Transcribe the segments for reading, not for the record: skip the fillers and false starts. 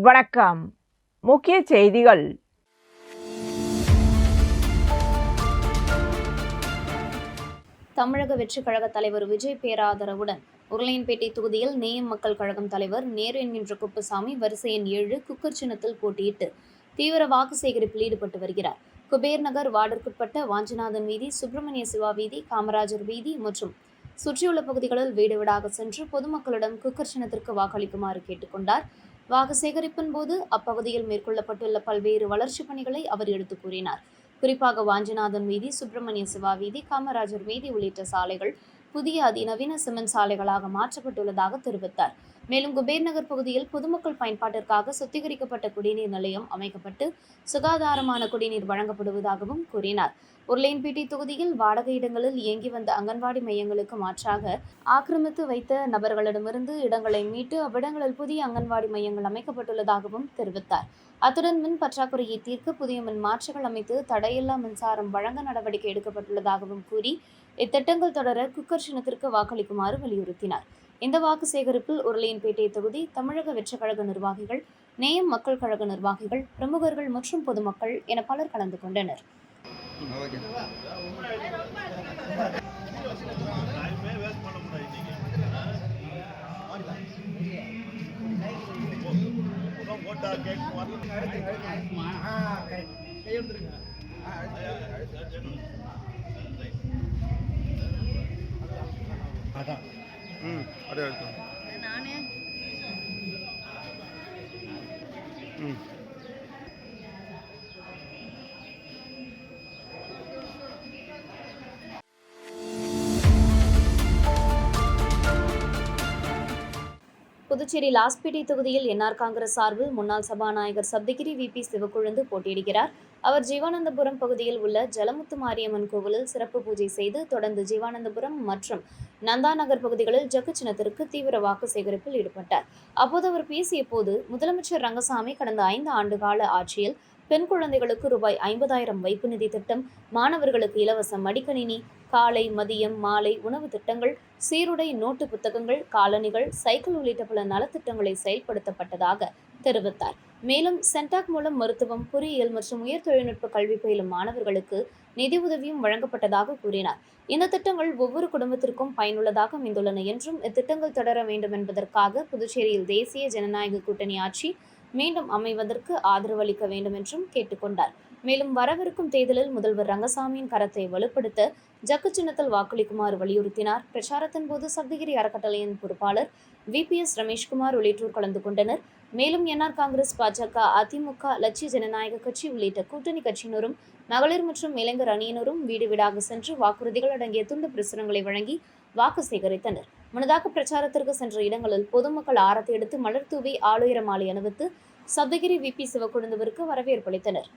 வணக்கம். முக்கிய செய்திகள். தமிழக வெற்றிக் கழக தலைவர் விஜய் பேராதரவுடன் உருளையன்பேட்டை தொகுதியில் நேயம் மக்கள் கழகம் தலைவர் நேரு என்கின்ற குப்புசாமி வரிசை எண் 7 குக்கர் சின்னத்தில் போட்டியிட்டு தீவிர வாக்கு சேகரிப்பில் ஈடுபட்டு வருகிறார். குபேர் நகர் வார்டிற்குட்பட்ட வாஞ்சிநாதன் வீதி, சுப்பிரமணிய சிவா வீதி, காமராஜர் வீதி மற்றும் சுற்றியுள்ள பகுதிகளில் வீடு வீடாக சென்று பொதுமக்களிடம் குக்கர் சின்னத்திற்கு வாக்களிக்குமாறு கேட்டுக் கொண்டார். வாக்கு சேகரிப்பின் போது அப்பகுதியில் மேற்கொள்ளப்பட்டுள்ள பல்வேறு வளர்ச்சிப் பணிகளை அவர் எடுத்துக் கூறினார். குறிப்பாக வாஞ்சிநாதன் வீதி, சுப்பிரமணிய சிவா வீதி, காமராஜர் வீதி உள்ளிட்ட சாலைகள் புதிய அதிநவீன சிமெண்ட் சாலைகளாக மாற்றப்பட்டுள்ளதாக தெரிவித்தார். மேலும் குபேர் நகர் பகுதியில் பொதுமக்கள் பயன்பாட்டிற்காக சுத்திகரிக்கப்பட்ட குடிநீர் நிலையம் அமைக்கப்பட்டு சுகாதாரமான குடிநீர் வழங்கப்படுவதாகவும் கூறினார். உருளையன்பேட்டை தொகுதியில் வாடகை இடங்களில் இயங்கி வந்த அங்கன்வாடி மையங்களுக்கு மாற்றாக ஆக்கிரமித்து வைத்த நபர்களிடமிருந்து இடங்களை மீட்டு அவ்விடங்களில் புதிய அங்கன்வாடி மையங்கள் அமைக்கப்பட்டுள்ளதாகவும் தெரிவித்தார். அத்துடன் மின் பற்றாக்குறையை தீர்க்க புதிய மின் மாற்றிகள் அமைத்து தடையில்லா மின்சாரம் வழங்க நடவடிக்கை எடுக்கப்பட்டுள்ளதாகவும் கூறி இத்திட்டங்கள் தொடர குக்கர் சின்னத்திற்கு வாக்களிக்குமாறு வலியுறுத்தினார். இந்த வாக்கு சேகரிப்பில் உருளையன்பேட்டை தொகுதி தமிழக வெற்றிக் கழக நிர்வாகிகள், நேயம் மக்கள் கழக நிர்வாகிகள், பிரமுகர்கள் மற்றும் பொதுமக்கள் என பலர் கலந்து கொண்டனர். புதுச்சேரி லாஸ்பேட்டை தொகுதியில் என்ஆர் காங்கிரஸ் சார்பில் முன்னாள் சபாநாயகர் சப்தகிரி விபி சிவக்கொழுந்து போட்டியிடுகிறார். அவர் ஜீவானந்தபுரம் பகுதியில் உள்ள ஜலமுத்து மாரியம்மன் கோவிலில் சிறப்பு பூஜை செய்து தொடர்ந்து ஜீவானந்தபுரம் மற்றும் நந்தாநகர் பகுதிகளில் ஜக்கு சின்னத்திற்கு தீவிர வாக்கு சேகரிப்பில் ஈடுபட்டார். அப்போது அவர் பேசிய போது, முதலமைச்சர் ரங்கசாமி கடந்த 5 ஆண்டுகால ஆட்சியில் பெண் குழந்தைகளுக்கு ரூபாய் 50,000 வைப்பு நிதி திட்டம், மாணவர்களுக்கு இலவச மடிக்கணினி, காலை, மதியம், மாலை உணவு திட்டங்கள், சீருடை, நோட்டு புத்தகங்கள், காலணிகள், சைக்கிள் உள்ளிட்ட பல நலத்திட்டங்களை செயல்படுத்தப்பட்டதாக தெரிவித்தார். மேலும் சென்டாக் மூலம் மருத்துவம், பொறியியல் மற்றும் உயர் தொழில்நுட்ப கல்வி பயிலும் மாணவர்களுக்கு நிதி உதவியும் வழங்கப்பட்டதாக கூறினார். இந்த திட்டங்கள் ஒவ்வொரு குடும்பத்திற்கும் பயனுள்ளதாக அமைந்துள்ளன என்றும் இத்திட்டங்கள் தொடர வேண்டும் என்பதற்காக புதுச்சேரியில் தேசிய ஜனநாயக கூட்டணி ஆட்சி மீண்டும் அமைவதற்கு ஆதரவு அளிக்க வேண்டும் என்றும் கேட்டுக்கொண்டார். மேலும் வரவிருக்கும் தேர்தலில் முதல்வர் ரங்கசாமியின் கரத்தை வலுப்படுத்த ஜக்கு சின்னத்தில் வாக்களிக்குமாறு வலியுறுத்தினார். பிரச்சாரத்தின் போது சப்தகிரி அறக்கட்டளையின் பொறுப்பாளர் VPS ரமேஷ்குமார் உள்ளிட்டோர் கலந்து கொண்டனர். மேலும் என்ஆர் காங்கிரஸ், பாஜக, அதிமுக, லட்சிய ஜனநாயக கட்சி உள்ளிட்ட கூட்டணி கட்சியினரும் மகளிர் மற்றும் இளைஞர் அணியினரும் வீடு வீடாக சென்று வாக்குறுதிகள் அடங்கிய துண்டு பிரசுரங்களை வழங்கி வாக்கு சேகரித்தனர். முன்னதாக பிரச்சாரத்திற்கு சென்ற இடங்களில் பொதுமக்கள் ஆரத்தி எடுத்து மலர் தூவி ஆளுயர மாலை அணிவித்து சப்தகிரி VP சிவக்கொழுந்துவிற்கு வரவேற்பு அளித்தனர்.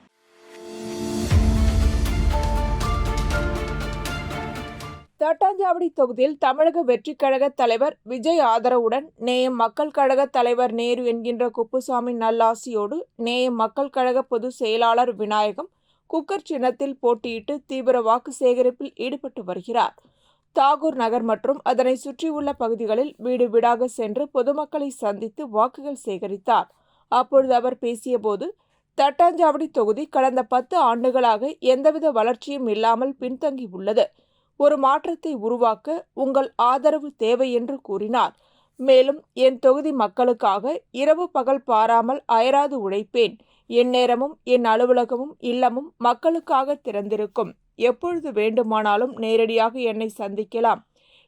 தட்டாஞ்சாவடி தொகுதியில் தமிழக வெற்றிக் கழக தலைவர் விஜய் ஆதரவுடன் நேயம் மக்கள் கழக தலைவர் நேரு என்கின்ற குப்புசாமி நல்லாசியோடு நேயம் மக்கள் கழக பொதுச் செயலாளர் விநாயகம் குக்கர் சின்னத்தில் போட்டியிட்டு தீவிர வாக்கு சேகரிப்பில் ஈடுபட்டு வருகிறார். தாகூர் நகர் மற்றும் அதனை சுற்றியுள்ள பகுதிகளில் வீடு வீடாக சென்று பொதுமக்களை சந்தித்து வாக்குகள் சேகரித்தார். அப்பொழுது அவர் பேசியபோது, தட்டாஞ்சாவடி தொகுதி கடந்த 10 ஆண்டுகளாக எந்தவித வளர்ச்சியும் இல்லாமல் பின்தங்கி உள்ளது. ஒரு மாற்றத்தை உருவாக்க உங்கள் ஆதரவு தேவை என்று கூறினார். மேலும், என் தொகுதி மக்களுக்காக இரவு பகல் பாராமல் அயராது உழைப்பேன். என் நேரமும் என் அலுவலகமும் இல்லமும் மக்களுக்காக திறந்திருக்கும். எப்பொழுது வேண்டுமானாலும் நேரடியாக என்னை சந்திக்கலாம்.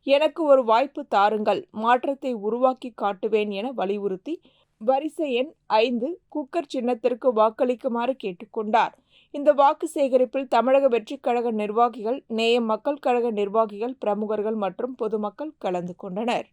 எனக்கு ஒரு வாய்ப்பு தாருங்கள், மாற்றத்தை உருவாக்கி காட்டுவேன் என வலியுறுத்தி வரிசை எண் 5 குக்கர் சின்னத்திற்கு வாக்களிக்குமாறு கேட்டுக்கொண்டார். இந்த வாக்கு சேகரிப்பில் தமிழக வெற்றிக் கழக நிர்வாகிகள், நேயம் மக்கள் கழக நிர்வாகிகள், பிரமுகர்கள் மற்றும் பொதுமக்கள் கலந்து கொண்டனர்.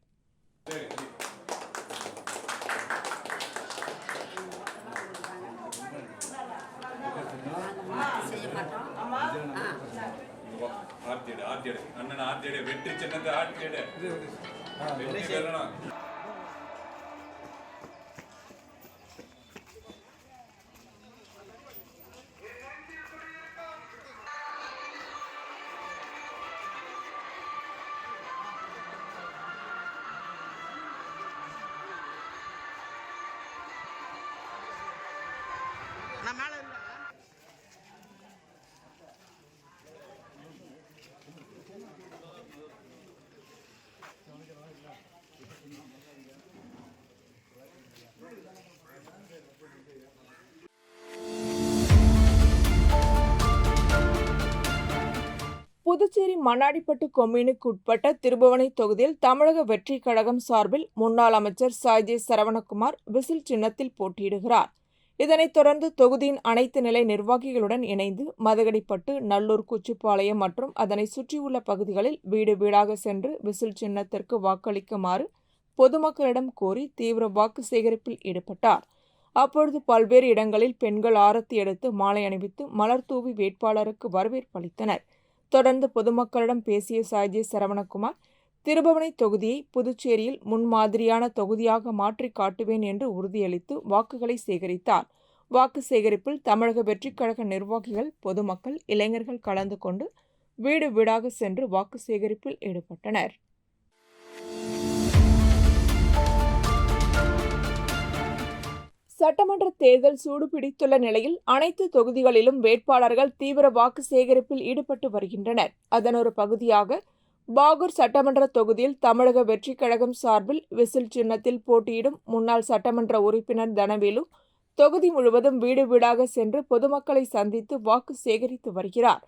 புதுச்சேரி மண்ணாடிப்பட்டு கொம்யூனுக்கு உட்பட்ட திருபுவனை தொகுதியில் தமிழக வெற்றிக் கழகம் சார்பில் முன்னாள் அமைச்சர் சாய்ஜே சரவணகுமார் விசில் சின்னத்தில் போட்டியிடுகிறார். இதனைத் தொடர்ந்து தொகுதியின் அனைத்து நிலை நிர்வாகிகளுடன் இணைந்து மதகடிப்பட்டு, நல்லூர், குச்சிப்பாளையம் மற்றும் அதனை சுற்றியுள்ள பகுதிகளில் வீடு வீடாக சென்று விசில் சின்னத்திற்கு வாக்களிக்குமாறு பொதுமக்களிடம் கோரி தீவிர வாக்கு சேகரிப்பில் ஈடுபட்டார். அப்பொழுது பல்வேறு இடங்களில் பெண்கள் ஆரத்தி எடுத்து மாலை அணிவித்து மலர் தூவி வேட்பாளருக்கு வரவேற்பு அளித்தனர். தொடர்ந்து பொதுமக்களிடம் பேசிய சாய்ஜே சரவணகுமார், திருபுவனை தொகுதியை புதுச்சேரியில் முன்மாதிரியான தொகுதியாக மாற்றி காட்டுவேன் என்று உறுதியளித்து வாக்குகளை சேகரித்தார். வாக்கு சேகரிப்பில் தமிழக வெற்றிக் கழக நிர்வாகிகள், பொதுமக்கள், இளைஞர்கள் கலந்து கொண்டு வீடு வீடாக சென்று வாக்கு சேகரிப்பில் ஈடுபட்டனர். சட்டமன்ற தேர்தல் சூடு பிடித்துள்ள நிலையில் அனைத்து தொகுதிகளிலும் வேட்பாளர்கள் தீவிர வாக்கு சேகரிப்பில் ஈடுபட்டு வருகின்றனர். அதன் ஒரு பகுதியாக பாகூர் சட்டமன்ற தொகுதியில் தமிழக வெற்றிக் கழகம் சார்பில் விசில் சின்னத்தில் போட்டியிடும் முன்னாள் சட்டமன்ற உறுப்பினர் தனவேலு தொகுதி முழுவதும் வீடு வீடாக சென்று பொதுமக்களை சந்தித்து வாக்கு சேகரித்து வருகிறார்.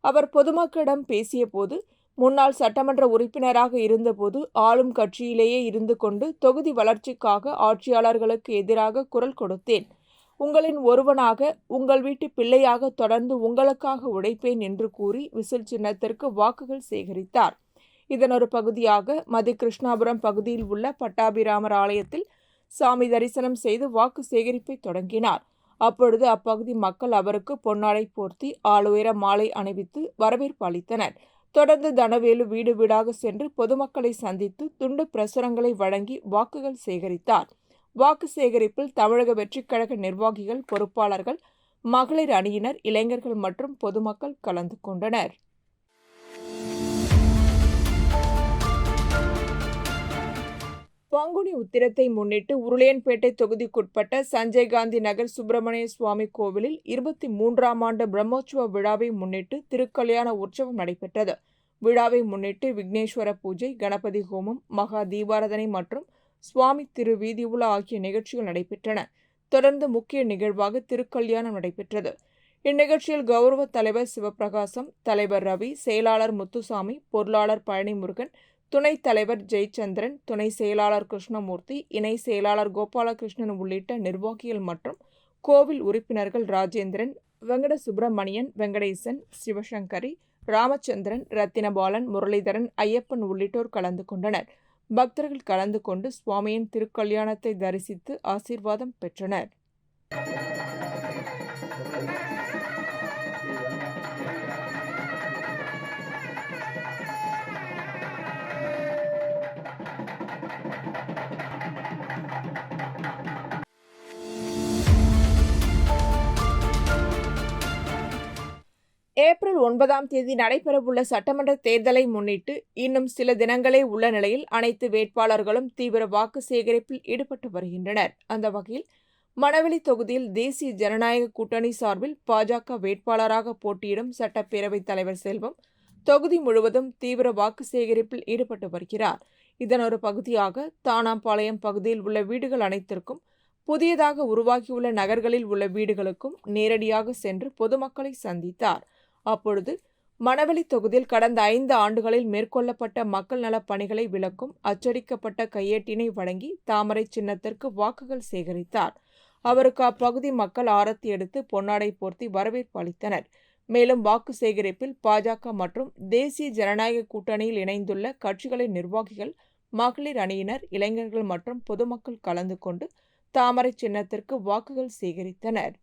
அவர் பொதுமக்களிடம் பேசிய போது, முன்னாள் சட்டமன்ற உறுப்பினராக இருந்தபோது ஆளும் கட்சியிலேயே இருந்து கொண்டு தொகுதி வளர்ச்சிக்காக ஆட்சியாளர்களுக்கு எதிராக குரல் கொடுத்தேன். உங்களின் ஒருவனாக, உங்கள் வீட்டு பிள்ளையாக தொடர்ந்து உங்களுக்காக உழைப்பேன் என்று கூறி விசில் சின்னத்திற்கு வாக்குகள் சேகரித்தார். இதன் ஒரு பகுதியாக மதி கிருஷ்ணாபுரம் பகுதியில் உள்ள பட்டாபிராமர் ஆலயத்தில் சாமி தரிசனம் செய்து வாக்கு சேகரிப்பை தொடங்கினார். அப்பொழுது அப்பகுதி மக்கள் அவருக்கு பொன்னாடை போர்த்தி ஆளுயர மாலை அணிவித்து வரவேற்பு அளித்தனர். தொடர்ந்து தனவேலு வீடு வீடாக சென்று பொதுமக்களை சந்தித்து துண்டு பிரசுரங்களை வழங்கி வாக்குகள் சேகரித்தார். வாக்கு சேகரிப்பில் தமிழக வெற்றிக் கழக நிர்வாகிகள், பொறுப்பாளர்கள், மகளிர் அணியினர், இளைஞர்கள் மற்றும் பொதுமக்கள் கலந்து கொண்டனர். பங்குனி உத்திரத்தை முன்னிட்டு உருளையன்பேட்டை தொகுதிக்குட்பட்ட சஞ்சய் காந்தி நகர் சுப்பிரமணிய சுவாமி கோவிலில் 23ஆம் ஆண்டு பிரம்மோற்சவ விழாவை முன்னிட்டு திருக்கல்யாண உற்சவம் நடைபெற்றது. விழாவை முன்னிட்டு விக்னேஸ்வர பூஜை, கணபதி ஹோமம், மகா தீபாராதனை மற்றும் சுவாமி திருவீதி உலா ஆகிய நிகழ்ச்சிகள் நடைபெற்றன. தொடர்ந்து முக்கிய நிகழ்வாக திருக்கல்யாணம் நடைபெற்றது. இந்நிகழ்ச்சியில் கௌரவ தலைவர் சிவபிரகாசம், தலைவர் ரவி, செயலாளர் முத்துசாமி, பொருளாளர் பழனிமுருகன், துணைத் தலைவர் ஜெயச்சந்திரன், துணை செயலாளர் கிருஷ்ணமூர்த்தி, இணை செயலாளர் கோபாலகிருஷ்ணன் உள்ளிட்ட நிர்வாகிகள் மற்றும் கோவில் உறுப்பினர்கள் ராஜேந்திரன், வெங்கட சுப்பிரமணியன், வெங்கடேசன், சிவசங்கரி, ராமச்சந்திரன், ரத்தினபாலன், முரளிதரன், ஐயப்பன் உள்ளிட்டோர் கலந்து கொண்டனர். பக்தர்கள் கலந்து கொண்டு சுவாமியின் திருக்கல்யாணத்தை தரிசித்து ஆசீர்வாதம் பெற்றனர். ஏப்ரல் 9ஆம் தேதி நடைபெறவுள்ள சட்டமன்ற தேர்தலை முன்னிட்டு இன்னும் சில தினங்களே உள்ள நிலையில் அனைத்து வேட்பாளர்களும் தீவிர வாக்கு சேகரிப்பில் ஈடுபட்டு வருகின்றனர். அந்த வகையில் மணவெளி தொகுதியில் தேசிய ஜனநாயக கூட்டணி சார்பில் பாஜக வேட்பாளராக போட்டியிடும் சட்டப்பேரவைத் தலைவர் செல்வம் தொகுதி முழுவதும் தீவிர வாக்கு சேகரிப்பில் ஈடுபட்டு வருகிறார். இதன் ஒரு பகுதியாக தானாம்பாளையம் பகுதியில் உள்ள வீடுகள் அனைத்திற்கும், புதியதாக உருவாகியுள்ள நகர்களில் உள்ள வீடுகளுக்கும் நேரடியாக சென்று பொதுமக்களை சந்தித்தார். அப்பொழுது மணவெளி தொகுதியில் கடந்த 5 ஆண்டுகளில் மேற்கொள்ளப்பட்ட மக்கள் நலப் பணிகளை விளக்கும் அச்சடிக்கப்பட்ட கையேட்டினை வழங்கி தாமரை சின்னத்திற்கு வாக்குகள் சேகரித்தார். அவருக்கு அப்பகுதி மக்கள் ஆரத்தி எடுத்து பொன்னாடை போர்த்தி வரவேற்பு அளித்தனர். மேலும் வாக்கு சேகரிப்பில் பாஜக மற்றும் தேசிய ஜனநாயக கூட்டணியில் இணைந்துள்ள கட்சிகளின் நிர்வாகிகள், மகளிர் அணியினர், இளைஞர்கள் மற்றும் பொதுமக்கள் கலந்து கொண்டு தாமரை சின்னத்திற்கு வாக்குகள் சேகரித்தனர்.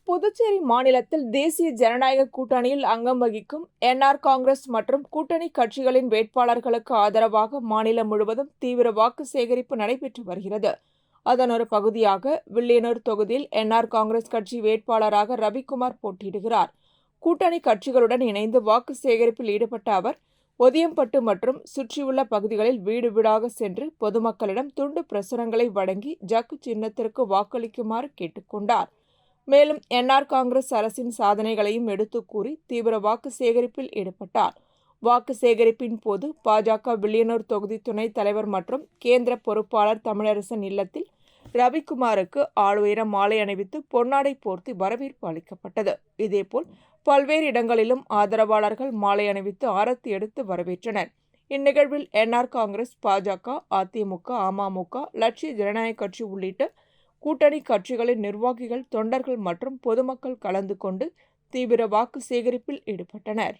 புதுச்சேரி மாநிலத்தில் தேசிய ஜனநாயக கூட்டணியில் அங்கம் வகிக்கும் என்ஆர் காங்கிரஸ் மற்றும் கூட்டணி கட்சிகளின் வேட்பாளர்களுக்கு ஆதரவாக மாநிலம் முழுவதும் தீவிர வாக்கு சேகரிப்பு நடைபெற்று வருகிறது. அதன் ஒரு பகுதியாக வில்லியனூர் தொகுதியில் என்ஆர் காங்கிரஸ் கட்சி வேட்பாளராக ரவிக்குமார் போட்டியிடுகிறார். கூட்டணி கட்சிகளுடன் இணைந்து வாக்கு சேகரிப்பில் ஈடுபட்ட அவர் ஒதியம்பட்டு மற்றும் சுற்றியுள்ள பகுதிகளில் வீடு வீடாக சென்று பொதுமக்களிடம் துண்டு பிரசுரங்களை வழங்கி ஜக்கு சின்னத்திற்கு வாக்களிக்குமாறு கேட்டுக்கொண்டார். மேலும் என்ஆர் காங்கிரஸ் அரசின் சாதனைகளையும் எடுத்து கூறி தீவிர வாக்கு சேகரிப்பில் ஈடுபட்டார். வாக்கு சேகரிப்பின் போது பாஜக வில்லியனூர் தொகுதி துணைத் தலைவர் மற்றும் கேந்திர பொறுப்பாளர் தமிழரசன் இல்லத்தில் ரவிக்குமாருக்கு ஆளுயர மாலை அணிவித்து பொன்னாடை போர்த்தி வரவேற்பு அளிக்கப்பட்டது. இதேபோல் பல்வேறு இடங்களிலும் ஆதரவாளர்கள் மாலை அணிவித்து ஆரத்தி எடுத்து வரவேற்றனர். இந்நிகழ்வில் என்ஆர் காங்கிரஸ், பாஜக, அதிமுக, அமமுக, லட்சிய ஜனநாயக கட்சி உள்ளிட்ட கூட்டணி கட்சிகளின் நிர்வாகிகள், தொண்டர்கள் மற்றும் பொதுமக்கள் கலந்து கொண்டு தீவிர வாக்கு சேகரிப்பில் ஈடுபட்டனர்.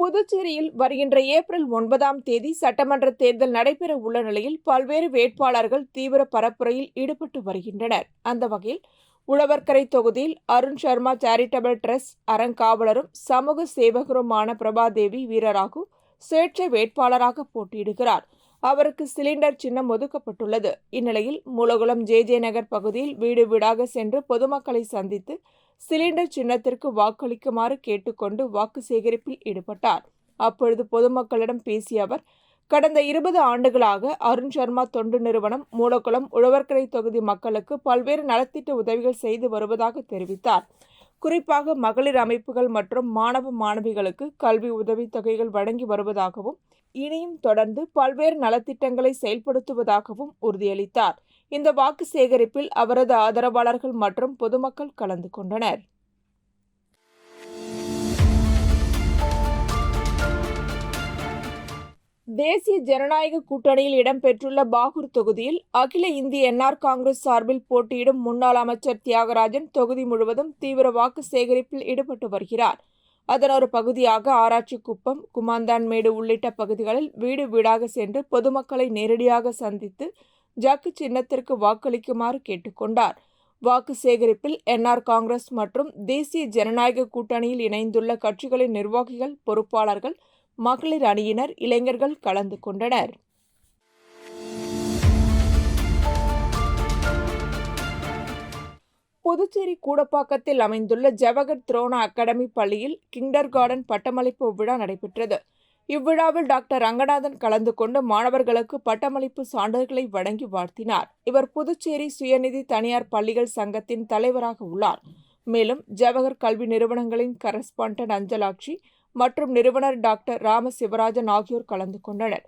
புதுச்சேரியில் வருகின்ற ஏப்ரல் 9 சட்டமன்ற தேர்தல் நடைபெற உள்ள நிலையில் பல்வேறு வேட்பாளர்கள் தீவிர பரப்புரையில் ஈடுபட்டு வருகின்றனர். அந்த வகையில் உழவர்கரை தொகுதியில் அருண் சர்மா சேரிட்டபிள் டிரஸ்ட் அறங்காவலரும் சமூக சேவகருமான பிரபாதேவி வீரராகு சுயேட்சை வேட்பாளராக போட்டியிடுகிறார். அவருக்கு சிலிண்டர் சின்னம் ஒதுக்கப்பட்டுள்ளது. இந்நிலையில் மூலகுளம் ஜே நகர் பகுதியில் வீடு வீடாக சென்று பொதுமக்களை சந்தித்து சிலிண்டர் சின்னத்திற்கு வாக்களிக்குமாறு கேட்டுக்கொண்டு வாக்கு சேகரிப்பில் ஈடுபட்டார். அப்பொழுது பொதுமக்களிடம் பேசிய அவர், கடந்த 20 ஆண்டுகளாக அருண் சர்மா தொண்டு நிறுவனம் மூலகுளம் உழவர்கரை தொகுதி மக்களுக்கு பல்வேறு நலத்திட்ட உதவிகள் செய்து வருவதாக தெரிவித்தார். குறிப்பாக மகளிர் அமைப்புகள் மற்றும் மாணவ மாணவிகளுக்கு கல்வி உதவித் தொகைகள் வழங்கி வருவதாகவும் இனியும் தொடர்ந்து பல்வேறு நலத்திட்டங்களை செயல்படுத்துவதாகவும் உறுதியளித்தார். இந்த வாக்கு சேகரிப்பில் அவரது ஆதரவாளர்கள் மற்றும் பொதுமக்கள் கலந்து கொண்டனர். தேசிய ஜனநாயக கூட்டணியில் இடம்பெற்றுள்ள பாகூர் தொகுதியில் அகில இந்திய என்ஆர் காங்கிரஸ் சார்பில் போட்டியிடும் முன்னாள் அமைச்சர் தியாகராஜன் தொகுதி முழுவதும் தீவிர வாக்கு சேகரிப்பில் ஈடுபட்டு வருகிறார். அதன் ஒரு பகுதியாக ஆராய்ச்சிக்குப்பம், குமாந்தான்மேடு உள்ளிட்ட பகுதிகளில் வீடு வீடாக சென்று பொதுமக்களை நேரடியாக சந்தித்து ஜக்கு சின்னத்திற்கு வாக்களிக்குமாறு கேட்டுக்கொண்டார். வாக்கு சேகரிப்பில் என்ஆர் காங்கிரஸ் மற்றும் தேசிய ஜனநாயக கூட்டணியில் இணைந்துள்ள கட்சிகளின் நிர்வாகிகள், பொறுப்பாளர்கள், மகளிர் அணியினர், இளைஞர்கள் கலந்து கொண்டனர். புதுச்சேரி கூடப்பாக்கத்தில் அமைந்துள்ள ஜவஹர் துரோண அகாடமி பள்ளியில் கிண்டர் கார்டன் பட்டமளிப்பு விழா நடைபெற்றது. இவ்விழாவில் டாக்டர் ரங்கநாதன் கலந்து கொண்டு மாணவர்களுக்கு பட்டமளிப்பு சான்றிதழ்களை வழங்கி வாழ்த்தினார். இவர் புதுச்சேரி சுயநிதி தனியார் பள்ளிகள் சங்கத்தின் தலைவராக உள்ளார். மேலும் ஜவஹர் கல்வி நிறுவனங்களின் கரஸ்பாண்டன்ட் அஞ்சலாட்சி மற்றும் நிறுவனர் டாக்டர் ராம சிவராஜன் ஆகியோர் கலந்து கொண்டனர்.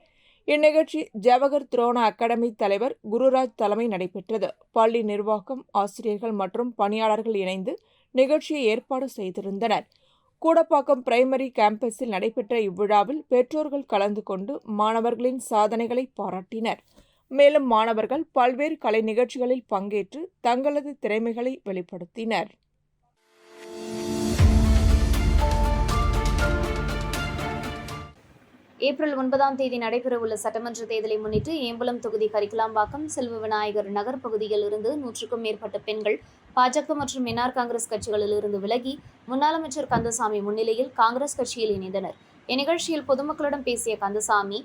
இந்நிகழ்ச்சி ஜவஹர் துரோண அகாடமி தலைவர் குருராஜ் தலைமை நடைபெற்றது. பள்ளி நிர்வாகம், ஆசிரியர்கள் மற்றும் பணியாளர்கள் இணைந்து நிகழ்ச்சியை ஏற்பாடு செய்திருந்தனர். கூடப்பாக்கம் பிரைமரி கேம்பஸில் நடைபெற்ற இவ்விழாவில் பெற்றோர்கள் கலந்து கொண்டு மாணவர்களின் சாதனைகளை பாராட்டினர். மேலும் மாணவர்கள் பல்வேறு கலை நிகழ்ச்சிகளில் பங்கேற்று தங்களது திறமைகளை வெளிப்படுத்தினர். ஏப்ரல் 9 நடைபெறவுள்ள சட்டமன்ற தேர்தலை முன்னிட்டு ஏம்பலம் தொகுதி கரிக்கலாம்பாக்கம் செல்வ விநாயகர் நகர் பகுதியில் இருந்து 100க்கும் மேற்பட்ட பெண்கள் பாஜக மற்றும் என்ஆர் காங்கிரஸ் கட்சிகளில் இருந்து விலகி முன்னாள் அமைச்சர் கந்தசாமி முன்னிலையில் காங்கிரஸ் கட்சியில் இணைந்தனர். இந்நிகழ்ச்சியில் பொதுமக்களிடம் பேசிய கந்தசாமி,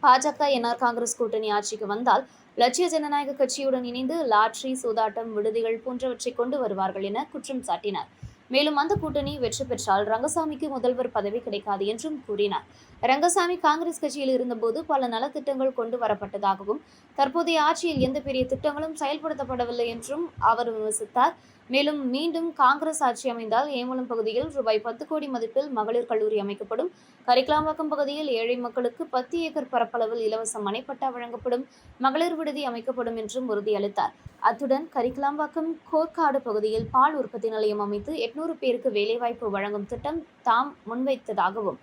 பாஜக என்ஆர் காங்கிரஸ் கூட்டணி ஆட்சிக்கு வந்தால் லட்சிய ஜனநாயக கட்சியுடன் இணைந்து லாட்டரி, சூதாட்டம், விடுதிகள் போன்றவற்றை கொண்டு வருவார்கள் என குற்றம் சாட்டினார். மேலும் அந்த கூட்டணி வெற்றி பெற்றால் ரங்கசாமிக்கு முதல்வர் பதவி கிடைக்காது என்றும் கூறினார். ரங்கசாமி காங்கிரஸ் கட்சியில் இருந்தபோது பல நலத்திட்டங்கள் கொண்டு வரப்பட்டதாகவும் தற்போதைய ஆட்சியில் எந்த பெரிய திட்டங்களும் செயல்படுத்தப்படவில்லை என்றும் அவர் விமர்சித்தார். மேலும் மீண்டும் காங்கிரஸ் ஆட்சி அமைந்தால் ஏம்பலம் பகுதியில் ரூபாய் 10 கோடி மதிப்பில் மகளிர் கல்லூரி அமைக்கப்படும். கரிக்கலாம்பாக்கம் பகுதியில் ஏழை மக்களுக்கு 10 ஏக்கர் பரப்பளவில் இலவச மனைப்பட்டா வழங்கப்படும். மகளிர் விடுதி அமைக்கப்படும் என்றும் உறுதியளித்தார். அத்துடன் கரிக்கலாம்பாக்கம் கோர்க்காடு பகுதியில் பால் உற்பத்தி நிலையம் அமைத்து 800 பேருக்கு வேலைவாய்ப்பு வழங்கும் திட்டம் தாம் முன்வைத்ததாகவும்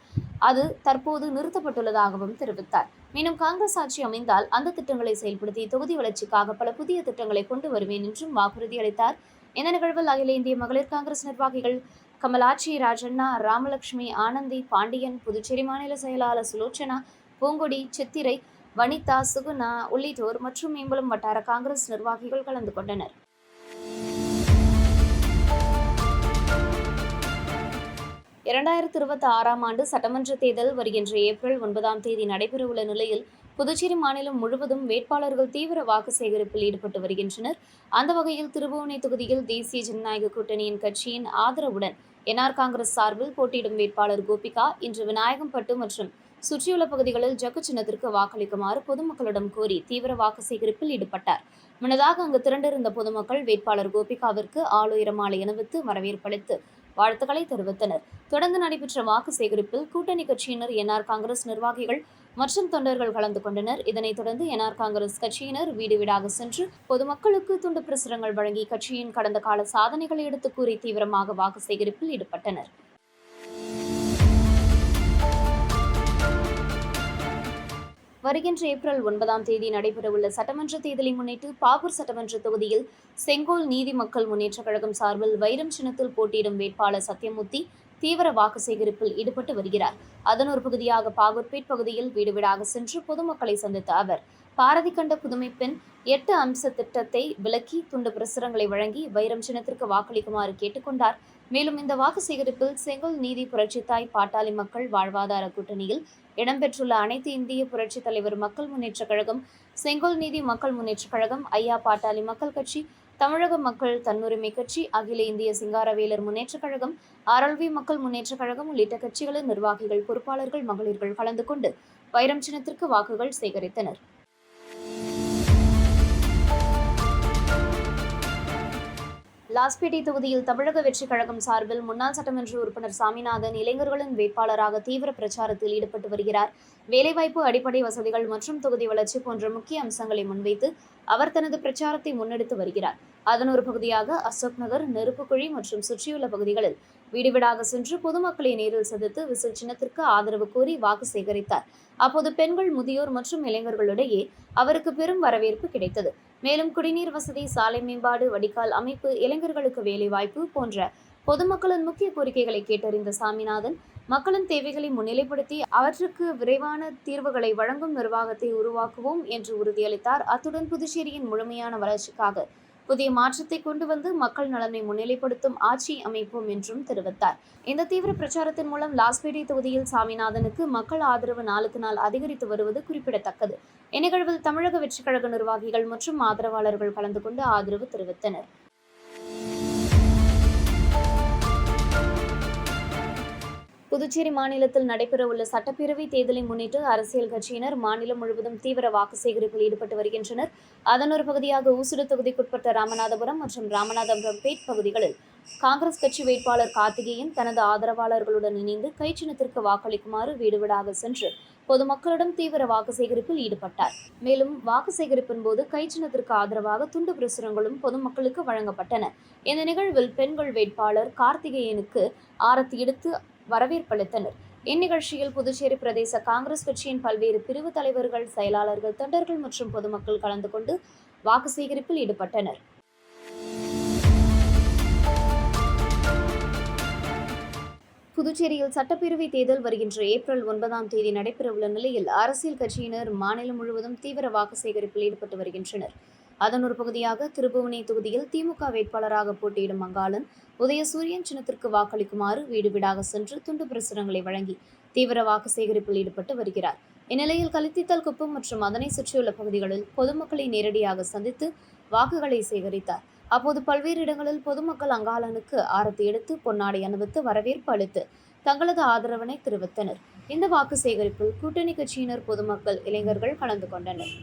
அது தற்போது நிறுத்தப்பட்டுள்ளதாகவும் தெரிவித்தார். மேலும் காங்கிரஸ் ஆட்சி அமைந்தால் அந்த திட்டங்களை செயல்படுத்தி தொகுதி வளர்ச்சிக்காக பல புதிய திட்டங்களை கொண்டு வருவேன் என்றும் வாக்குறுதி அளித்தார். இந்த நிகழ்வில் அகில இந்திய மகளிர் காங்கிரஸ் நிர்வாகிகள் கமலாட்சி, ராஜண்ணா, ராமலட்சுமி, ஆனந்தி, பாண்டியன், புதுச்சேரி மாநில செயலாளர் சுலோச்சனா, பூங்கொடி, சித்திரை, வனிதா, சுகுணா உள்ளிட்டோர் மற்றும் ஏம்பலம் வட்டார காங்கிரஸ் நிர்வாகிகள் கலந்து கொண்டனர். ஆண்டு சட்டமன்ற தேர்தல் வருகின்ற ஏப்ரல் 9 நடைபெறவுள்ள நிலையில் புதுச்சேரி மாநிலம் முழுவதும் வேட்பாளர்கள் தீவிர வாக்கு சேகரிப்பில் ஈடுபட்டு வருகின்றனர். அந்த வகையில் திருபுவனை தொகுதியில் தேசிய ஜனநாயக கூட்டணியின் கட்சியின் ஆதரவுடன் என்ஆர் காங்கிரஸ் சார்பில் போட்டியிடும் வேட்பாளர் கோபிகா இன்று விநாயகம்பட்டு மற்றும் சுற்றியுள்ள பகுதிகளில் ஜக்கு சின்னத்திற்கு வாக்களிக்குமாறு பொதுமக்களிடம் கோரி தீவிர வாக்கு சேகரிப்பில் ஈடுபட்டார். முன்னதாக அங்கு திரண்டிருந்த பொதுமக்கள் வேட்பாளர் கோபிகாவிற்கு ஆளுயர மாலை அணிவித்து வரவேற்பளித்து வாழ்த்துக்களை தெரிவித்தனர். தொடர்ந்து நடைபெற்ற வாக்கு சேகரிப்பில் கூட்டணி கட்சியினர், என்ஆர் காங்கிரஸ் நிர்வாகிகள் மற்றும் தொண்டர்கள் கலந்து கொண்டனர். இதனைத் தொடர்ந்து என்ஆர் காங்கிரஸ் கட்சியினர் வீடு வீடாக சென்று பொதுமக்களுக்கு துண்டு பிரசுரங்கள் வழங்கி கட்சியின் கடந்த கால சாதனைகளை எடுத்து கூறி தீவிரமாக வாக்கு சேகரிப்பில் ஈடுபட்டனர். வருகின்ற ஏப்ரல் 9 நடைபெறவுள்ள சட்டமன்ற தேர்தலை முன்னிட்டு பாகூர் சட்டமன்ற தொகுதியில் செங்கோல் நீதி மக்கள் முன்னேற்றக் கழகம் சார்பில் வைரம் சின்னத்தில் போட்டியிடும் வேட்பாளர் சத்தியமூர்த்தி தீவிர வாக்கு சேகரிப்பில் ஈடுபட்டு வருகிறார். அதன் ஒரு பகுதியாக பாகூர்பேட் பகுதியில் வீடு வீடாக சென்று பொதுமக்களை சந்தித்த அவர் பாரதி கண்ட புதுமை பெண் 8 அம்ச திட்டத்தை விளக்கி துண்டு பிரசுரங்களை வழங்கி வைரம் சின்னத்திற்கு வாக்களிக்குமாறு கேட்டுக்கொண்டார். மேலும் இந்த வாக்கு சேகரிப்பில் செங்கோல் நீதி புரட்சித்தாய் பாட்டாளி மக்கள் வாழ்வாதார கூட்டணியில் இடம்பெற்றுள்ள அனைத்து இந்திய புரட்சித் தலைவர் மக்கள் முன்னேற்றக் கழகம், செங்கோல் நீதி மக்கள் முன்னேற்றக் கழகம், ஐயா பாட்டாளி மக்கள் கட்சி, தமிழக மக்கள் தன்னுரிமை கட்சி, அகில இந்திய சிங்காரவேலர் முன்னேற்றக் கழகம், ஆர்எல்வி மக்கள் முன்னேற்றக் கழகம் உள்ளிட்ட கட்சிகளின் நிர்வாகிகள், பொறுப்பாளர்கள், மகளிர்கள் கலந்து கொண்டு வைரம் சின்னத்திற்கு வாக்குகள் சேகரித்தனர். லாஸ்பேட்டை தொகுதியில் தமிழக வெற்றிக் கழகம் சார்பில் முன்னாள் சட்டமன்ற உறுப்பினர் சாமிநாதன் இளைஞர்களின் வேட்பாளராக தீவிர பிரச்சாரத்தில் ஈடுபட்டு வருகிறார். வேலைவாய்ப்பு, அடிப்படை வசதிகள் மற்றும் தொகுதி வளர்ச்சி போன்ற முக்கிய அம்சங்களை முன்வைத்து அவர் தனது பிரச்சாரத்தை முன்னெடுத்து வருகிறார். அதன் ஒரு பகுதியாக அசோக் நகர், நெருப்புக்குழி மற்றும் சுற்றியுள்ள பகுதிகளில் வீடு வீடாக சென்று பொதுமக்களை நேரில் சந்தித்து விசில் சின்னத்திற்கு ஆதரவு கோரி வாக்கு சேகரித்தார். அப்போது பெண்கள், முதியோர் மற்றும் இளைஞர்களிடையே அவருக்கு பெரும் வரவேற்பு கிடைத்தது. மேலும் குடிநீர் வசதி, சாலை மேம்பாடு, வடிகால் அமைப்பு, இளைஞர்களுக்கு வேலைவாய்ப்பு போன்ற பொதுமக்களின் முக்கிய கோரிக்கைகளை கேட்டறிந்த சாமிநாதன் மக்களின் தேவைகளை முன்னிலைப்படுத்தி அவற்றுக்கு விரைவான தீர்வுகளை வழங்கும் நிர்வாகத்தை உருவாக்குவோம் என்று உறுதியளித்தார். அத்துடன் புதுச்சேரியின் முழுமையான வளர்ச்சிக்காக புதிய மாற்றத்தை கொண்டு வந்து மக்கள் நலனை முன்னிலைப்படுத்தும் ஆட்சி அமைப்போம் என்றும் தெரிவித்தார். இந்த தீவிர பிரச்சாரத்தின் மூலம் லாஸ்பேட்டை தொகுதியில் சாமிநாதனுக்கு மக்கள் ஆதரவு நாளுக்கு நாள் அதிகரித்து வருவது குறிப்பிடத்தக்கது. இந்நிகழ்வில் தமிழக வெற்றிக் கழக நிர்வாகிகள் மற்றும் ஆதரவாளர்கள் கலந்து கொண்டு ஆதரவு தெரிவித்தனர். புதுச்சேரி மாநிலத்தில் நடைபெறவுள்ள சட்டப்பேரவை தேர்தலை முன்னிட்டு அரசியல் கட்சியினர் மாநிலம் முழுவதும் தீவிர வாக்கு சேகரிப்பில் ஈடுபட்டு வருகின்றனர். அதன் ஒரு பகுதியாக ஊசுடு தொகுதிக்குட்பட்ட ராமநாதபுரம் மற்றும் ராமநாதபுரம் பேட் பகுதிகளில் காங்கிரஸ் கட்சி வேட்பாளர் கார்த்திகேயன் தனது ஆதரவாளர்களுடன் இணைந்து கை சின்னத்திற்கு வாக்களிக்குமாறு வீடு வீடாக சென்று பொதுமக்களிடம் தீவிர வாக்கு சேகரிப்பில் ஈடுபட்டார். மேலும் வாக்கு சேகரிப்பின் போது கை சின்னத்திற்கு ஆதரவாக துண்டு பிரசுரங்களும் பொதுமக்களுக்கு வழங்கப்பட்டன. இந்த நிகழ்வில் பெண்கள் வேட்பாளர் கார்த்திகேயனுக்கு ஆரத்தி எடுத்து வரவேற்பளித்தனர். இந்நிகழ்ச்சியில் புதுச்சேரி பிரதேச காங்கிரஸ் கட்சியின் பல்வேறு பிரிவு தலைவர்கள், செயலாளர்கள், தொண்டர்கள் மற்றும் பொதுமக்கள் கலந்து கொண்டு வாக்கு சேகரிப்பில் ஈடுபட்டனர். புதுச்சேரியில் சட்டப்பேரவை தேர்தல் வருகின்ற ஏப்ரல் 9 நடைபெறவுள்ள நிலையில் அரசியல் கட்சியினர் மாநிலம் முழுவதும் தீவிர வாக்கு சேகரிப்பில் ஈடுபட்டு வருகின்றனர். அதன் ஒரு பகுதியாக திருபுவனை தொகுதியில் திமுக வேட்பாளராக போட்டியிடும் மங்காளன் உதயசூரியன் சின்னத்திற்கு வாக்களிக்குமாறு வீடு வீடாக சென்று துண்டு பிரசுரங்களை வழங்கி தீவிர வாக்கு சேகரிப்பில் ஈடுபட்டு வருகிறார். இந்நிலையில் கலித்தித்தல் குப்பம் மற்றும் அதனை சுற்றியுள்ள பகுதிகளில் பொதுமக்களை நேரடியாக சந்தித்து வாக்குகளை சேகரித்தார். அப்போது பல்வேறு இடங்களில் பொதுமக்கள் அங்காளனுக்கு ஆரத்தி எடுத்து பொன்னாடை அணிவித்து வரவேற்பு அளித்து தங்களது ஆதரவினை தெரிவித்தனர். இந்த வாக்கு சேகரிப்பில் கூட்டணி கட்சியினர், பொதுமக்கள், இளைஞர்கள் கலந்து கொண்டனர்.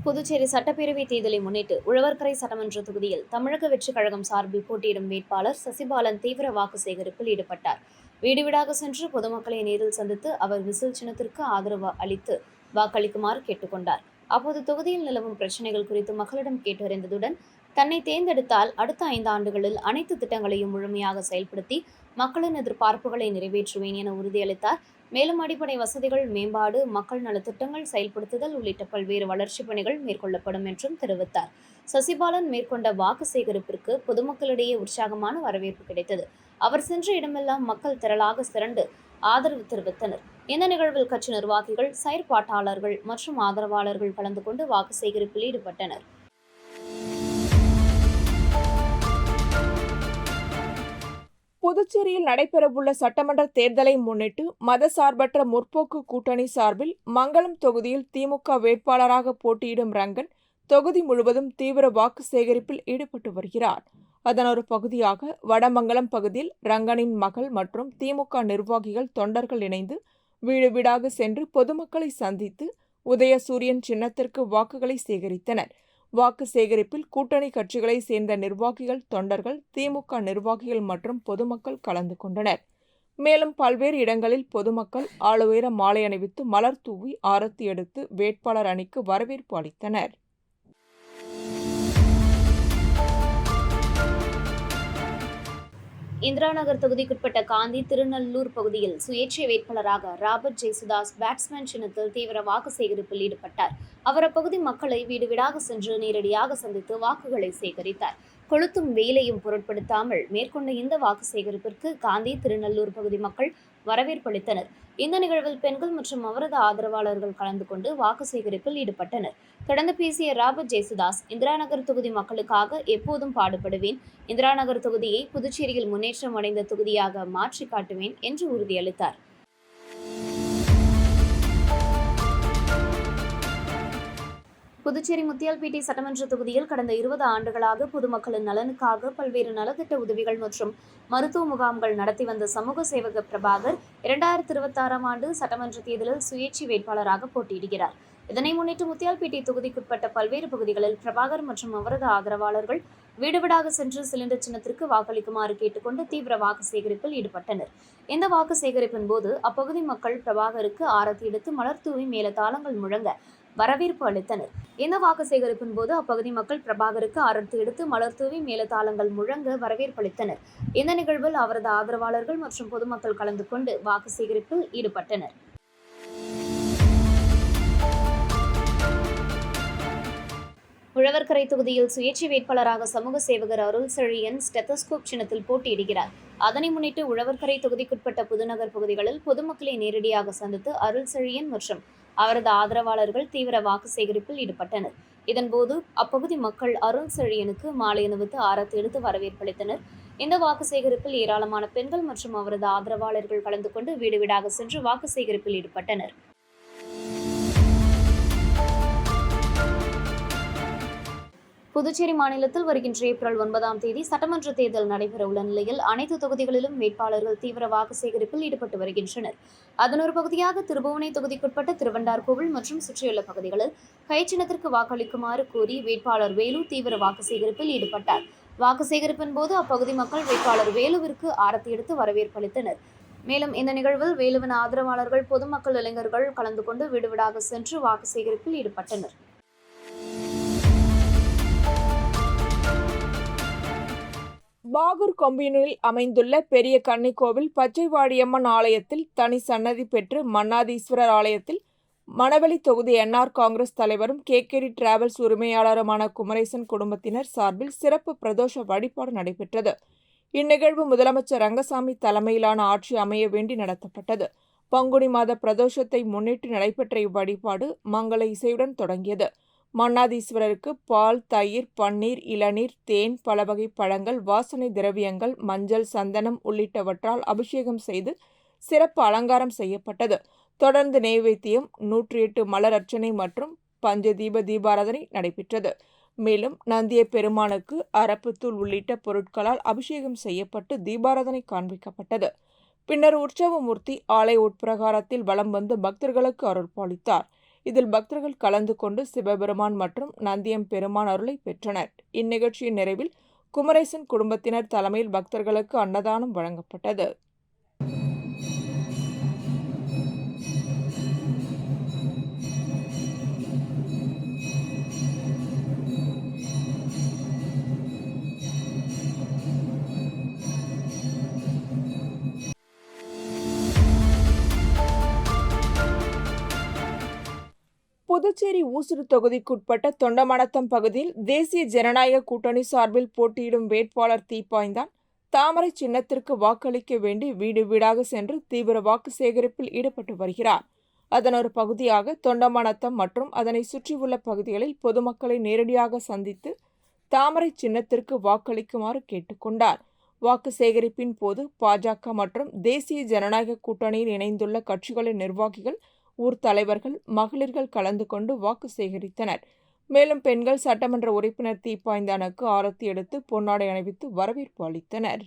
புதுச்சேரி சட்டப்பேரவை தேர்தலை முன்னிட்டு உழவர்கரை சட்டமன்ற தொகுதியில் தமிழக வெற்றிக் கழகம் சார்பில் போட்டியிடும் வேட்பாளர் சசிபாலன் தீவிர வாக்கு சேகரிப்பில் ஈடுபட்டார். வீடு வீடாக சென்று பொதுமக்களை நேரில் சந்தித்து அவர் விசில் சின்னத்திற்கு ஆதரவு அளித்து வாக்களிக்குமாறு கேட்டுக்கொண்டார். அப்போது தொகுதியில் நிலவும் பிரச்சினைகள் குறித்து மக்களிடம் கேட்டறிந்ததுடன் தன்னை தேர்ந்தெடுத்தால் அடுத்த 5 ஆண்டுகளில் அனைத்து திட்டங்களையும் முழுமையாக செயல்படுத்தி மக்களின் எதிர்பார்ப்புகளை நிறைவேற்றுவேன் என உறுதியளித்தார். மேலும் அடிப்படை வசதிகள் மேம்பாடு, மக்கள் நலத்திட்டங்கள் செயல்படுத்துதல் உள்ளிட்ட பல்வேறு வளர்ச்சிப் பணிகள் மேற்கொள்ளப்படும் என்றும் தெரிவித்தார். சசிபாலன் மேற்கொண்ட வாக்கு சேகரிப்பிற்கு பொதுமக்களிடையே உற்சாகமான வரவேற்பு கிடைத்தது. அவர் சென்ற இடமெல்லாம் மக்கள் திரளாக திரண்டு ஆதரவு தெரிவித்தனர். இந்த நிகழ்வில் கட்சி நிர்வாகிகள், செயற்பாட்டாளர்கள் மற்றும் ஆதரவாளர்கள் கலந்து கொண்டு வாக்கு சேகரிப்பில் ஈடுபட்டனர். புதுச்சேரியில் நடைபெறவுள்ள சட்டமன்ற தேர்தலை முன்னிட்டு மதசார்பற்ற முற்போக்கு கூட்டணி சார்பில் மங்களம் தொகுதியில் திமுக வேட்பாளராக போட்டியிடும் ரங்கன் தொகுதி முழுவதும் தீவிர வாக்கு சேகரிப்பில் ஈடுபட்டு வருகிறார். அதன் ஒரு பகுதியாக வடமங்கலம் பகுதியில் ரங்கனின் மகள் மற்றும் திமுக நிர்வாகிகள், தொண்டர்கள் இணைந்து வீடு வீடாக சென்று பொதுமக்களை சந்தித்து உதயசூரியன் சின்னத்திற்கு வாக்குகளை சேகரித்தனர். வாக்கு சேகரிப்பில் கூட்டணி கட்சிகளை சேர்ந்த நிர்வாகிகள், தொண்டர்கள், திமுக நிர்வாகிகள் மற்றும் பொதுமக்கள் கலந்து கொண்டனர். மேலும் பல்வேறு இடங்களில் பொதுமக்கள் ஆளுயர மாலை அணிவித்து மலர் தூவி ஆரத்தி எடுத்து வேட்பாளர் அணிக்கு வரவேற்பு அளித்தனர். இந்திரா நகர் தொகுதிக்குட்பட்ட காந்தி திருநல்லூர் பகுதியில் சுயேட்சை வேட்பாளராக ராபர்ட் ஜெயசுதாஸ் பேட்ஸ்மேன் சின்னத்தில் தீவிர வாக்கு சேகரிப்பில் ஈடுபட்டார். அவர் அப்பகுதி மக்களை வீடு வீடாக சென்று நேரடியாக சந்தித்து வாக்குகளை சேகரித்தார். கொளுத்தும் வெயிலையும் பொருட்படுத்தாமல் மேற்கொண்ட இந்த வாக்கு சேகரிப்பிற்கு காந்தி திருநல்லூர் பகுதி மக்கள் வரவேற்பளித்தனர். இந்த நிகழ்வில் பெண்கள் மற்றும் அவரது ஆதரவாளர்கள் கலந்து கொண்டு வாக்கு சேகரிப்பில் ஈடுபட்டனர். தொடர்ந்து பேசிய ராபர்ட் ஜெயசுதாஸ், இந்திரா நகர் தொகுதி மக்களுக்காக எப்போதும் பாடுபடுவேன், இந்திரா நகர் தொகுதியை புதுச்சேரியில் முன்னேற்றம் அடைந்த தொகுதியாக மாற்றி காட்டுவேன் என்று உறுதியளித்தார். புதுச்சேரி முத்தியால்பேட்டை சட்டமன்ற தொகுதியில் கடந்த 20 ஆண்டுகளாக பொதுமக்களின் நலனுக்காக பல்வேறு நலத்திட்ட உதவிகள் மற்றும் மருத்துவ முகாம்கள் நடத்தி வந்த சமூக சேவகர் பிரபாகர் 2026ஆம் ஆண்டு சட்டமன்ற தேர்தலில் சுயேட்சை வேட்பாளராக போட்டியிடுகிறார். இதனை முன்னிட்டு முத்தியால்பேட்டை தொகுதிக்குட்பட்ட பல்வேறு பகுதிகளில் பிரபாகர் மற்றும் அவரது ஆதரவாளர்கள் வீடு வீடாக சென்று சிலிண்டர் சின்னத்திற்கு வாக்களிக்குமாறு கேட்டுக்கொண்டு தீவிர வாக்கு சேகரிப்பில் ஈடுபட்டனர். இந்த வாக்கு சேகரிப்பின் போது அப்பகுதி மக்கள் பிரபாகருக்கு ஆரத்தி எடுத்து மலர் தூவி மேலதாளங்கள் முழங்க வரவேற்பு அளித்தனர். இந்த வாக்கு சேகரிப்பின் போது அப்பகுதி மக்கள் பிரபாகருக்கு ஆரத்தி எடுத்து மலர் தூவி மேலதாளங்கள் முழங்க வரவேற்பளித்தனர். இந்த நிகழ்வில் அவரது ஆதரவாளர்கள் மற்றும் பொதுமக்கள் கலந்து கொண்டு வாக்கு சேகரிப்பில் ஈடுபட்டனர். உழவர்கரை தொகுதியில் சுயேட்சை வேட்பாளராக சமூக சேவகர் அருள் செழியன் ஸ்டெத்தஸ்கோப் சின்னத்தில் போட்டியிடுகிறார். அதனை முன்னிட்டு உழவர்கரை தொகுதிக்குட்பட்ட புதுநகர் பகுதிகளில் பொதுமக்களை நேரடியாக சந்தித்து அருள் செழியன் மற்றும் அவரது ஆதரவாளர்கள் தீவிர வாக்கு சேகரிப்பில் ஈடுபட்டனர். இதன்போது அப்பகுதி மக்கள் அருள் செழியனுக்கு மாலை அணிவித்து ஆரத்தி எடுத்து வரவேற்பளித்தனர். இந்த வாக்கு சேகரிப்பில் ஏராளமான பெண்கள் மற்றும் அவரது ஆதரவாளர்கள் கலந்து கொண்டு வீடு வீடாக சென்று வாக்கு சேகரிப்பில் ஈடுபட்டனர். புதுச்சேரி மாநிலத்தில் வருகின்ற ஏப்ரல் 9ஆம் தேதி சட்டமன்ற தேர்தல் நடைபெறவுள்ள நிலையில் அனைத்து தொகுதிகளிலும் வேட்பாளர்கள் தீவிர வாக்கு சேகரிப்பில் ஈடுபட்டு வருகின்றனர். அதன் ஒரு பகுதியாக திருபுவனை தொகுதிக்குட்பட்ட திருவண்டார்கோவில் மற்றும் சுற்றியுள்ள பகுதிகளில் கைச்சின்னத்திற்கு வாக்களிக்குமாறு கோரி வேட்பாளர் வேலு தீவிர வாக்கு சேகரிப்பில் ஈடுபட்டார். வாக்கு சேகரிப்பின் போது அப்பகுதி மக்கள் வேட்பாளர் வேலுவிற்கு ஆரத்தி எடுத்து வரவேற்பளித்தனர். மேலும் இந்த நிகழ்வில் வேலுவின் ஆதரவாளர்கள், பொதுமக்கள், இளைஞர்கள் கலந்து கொண்டு வீடு வீடாக சென்று வாக்கு சேகரிப்பில் ஈடுபட்டனர். பாகூர் கொம்யூனில் அமைந்துள்ள பெரிய கன்னிக்கோவில் பச்சைவாடியம்மன் ஆலயத்தில் தனி சன்னதி பெற்று மன்னாதீஸ்வரர் ஆலயத்தில் மணவெளி தொகுதி என்ஆர் காங்கிரஸ் தலைவரும் கேகேடி டிராவல்ஸ் உரிமையாளருமான குமரேசன் குடும்பத்தினர் சார்பில் சிறப்பு பிரதோஷ வழிபாடு நடைபெற்றது. இந்நிகழ்வு முதலமைச்சர் ரங்கசாமி தலைமையிலான ஆட்சி அமைய வேண்டி நடத்தப்பட்டது. பங்குனி மாத பிரதோஷத்தை முன்னிட்டு நடைபெற்ற இவ்வழிபாடு மங்கள இசையுடன் தொடங்கியது. மன்னாதீஸ்வரருக்கு பால், தயிர், பன்னீர், இளநீர், தேன், பல வகை பழங்கள், வாசனை திரவியங்கள், மஞ்சள், சந்தனம் உள்ளிட்டவற்றால் அபிஷேகம் செய்து சிறப்பு அலங்காரம் செய்யப்பட்டது. தொடர்ந்து நெய்வேத்தியம், 108 மலர் அர்ச்சனை மற்றும் பஞ்சதீப தீபாராதனை நடைபெற்றது. மேலும் நந்திய பெருமானுக்கு அரப்புத்தூள் உள்ளிட்ட பொருட்களால் அபிஷேகம் செய்யப்பட்டு தீபாராதனை காண்பிக்கப்பட்டது. பின்னர் உற்சவமூர்த்தி ஆலய உட்பிரகாரத்தில் வலம் வந்து பக்தர்களுக்கு அருள்பாலித்தார். இதில் பக்தர்கள் கலந்து கொண்டு சிவபெருமான் மற்றும் நந்தியம் பெருமான் அருளை பெற்றனர். இந்நிகழ்ச்சியின் நிறைவில் குமரேசன் குடும்பத்தினர் தலைமையில் பக்தர்களுக்கு அன்னதானம் வழங்கப்பட்டது. புதுச்சேரி ஊசுடு தொகுதிக்குட்பட்ட தொண்டமனத்தம் பகுதியில் தேசிய ஜனநாயக கூட்டணி சார்பில் போட்டியிடும் வேட்பாளர் தீப்பாய்ந்தான் தாமரை சின்னத்திற்கு வாக்களிக்க வேண்டி வீடு வீடாக சென்று தீவிர வாக்கு சேகரிப்பில் ஈடுபட்டு வருகிறார். அதன் ஒரு பகுதியாக தொண்டமனத்தம் மற்றும் அதனை சுற்றியுள்ள பகுதிகளில் பொதுமக்களை நேரடியாக சந்தித்து தாமரை சின்னத்திற்கு வாக்களிக்குமாறு கேட்டுக்கொண்டார். வாக்கு சேகரிப்பின் போது பாஜக மற்றும் தேசிய ஜனநாயக கூட்டணியில் இணைந்துள்ள கட்சிகளின் நிர்வாகிகள், ஊர் தலைவர்கள், மகளிர்கள் கலந்து கொண்டு வாக்கு சேகரித்தனர். மேலும் பெண்கள் சட்டமன்ற உறுப்பினர் தீப்பாய்ந்தானுக்கு ஆரத்தி எடுத்து பொன்னாடை அணிவித்து வரவேற்பு அளித்தனர்.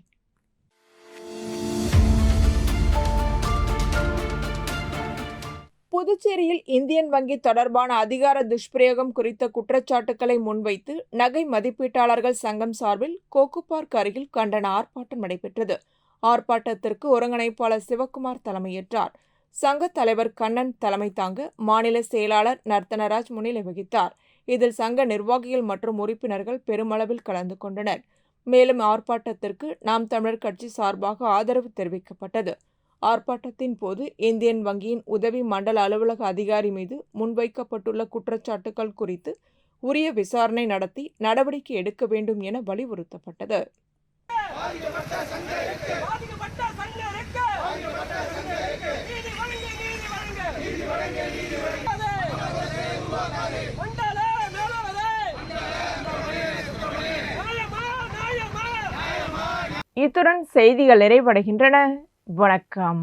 புதுச்சேரியில் இந்தியன் வங்கி தொடர்பான அதிகார துஷ்பிரயோகம் குறித்த குற்றச்சாட்டுக்களை முன்வைத்து நகை மதிப்பீட்டாளர்கள் சங்கம் சார்பில் கோக்கு பார்க் அருகில் கண்டன ஆர்ப்பாட்டம் நடைபெற்றது. ஆர்ப்பாட்டத்திற்கு ஒருங்கிணைப்பாளர் சிவக்குமார் தலைமையேற்றார். சங்க தலைவர் கண்ணன் தலைமை தாங்க மாநில செயலாளர் நர்த்தனராஜ் முன்னிலை வகித்தார். இதில் சங்க நிர்வாகிகள் மற்றும் உறுப்பினர்கள் பெருமளவில் கலந்து கொண்டனர். மேலும் ஆர்ப்பாட்டத்திற்கு நாம் தமிழர் கட்சி சார்பாக ஆதரவு தெரிவிக்கப்பட்டது. ஆர்ப்பாட்டத்தின் போது இந்தியன் வங்கியின் உதவி மண்டல அலுவலக அதிகாரி மீது முன்வைக்கப்பட்டுள்ள குற்றச்சாட்டுகள் குறித்து உரிய விசாரணை நடத்தி நடவடிக்கை எடுக்க வேண்டும் என வலியுறுத்தப்பட்டது. இத்துடன் செய்திகள் நிறைவடைகின்றன. வணக்கம்.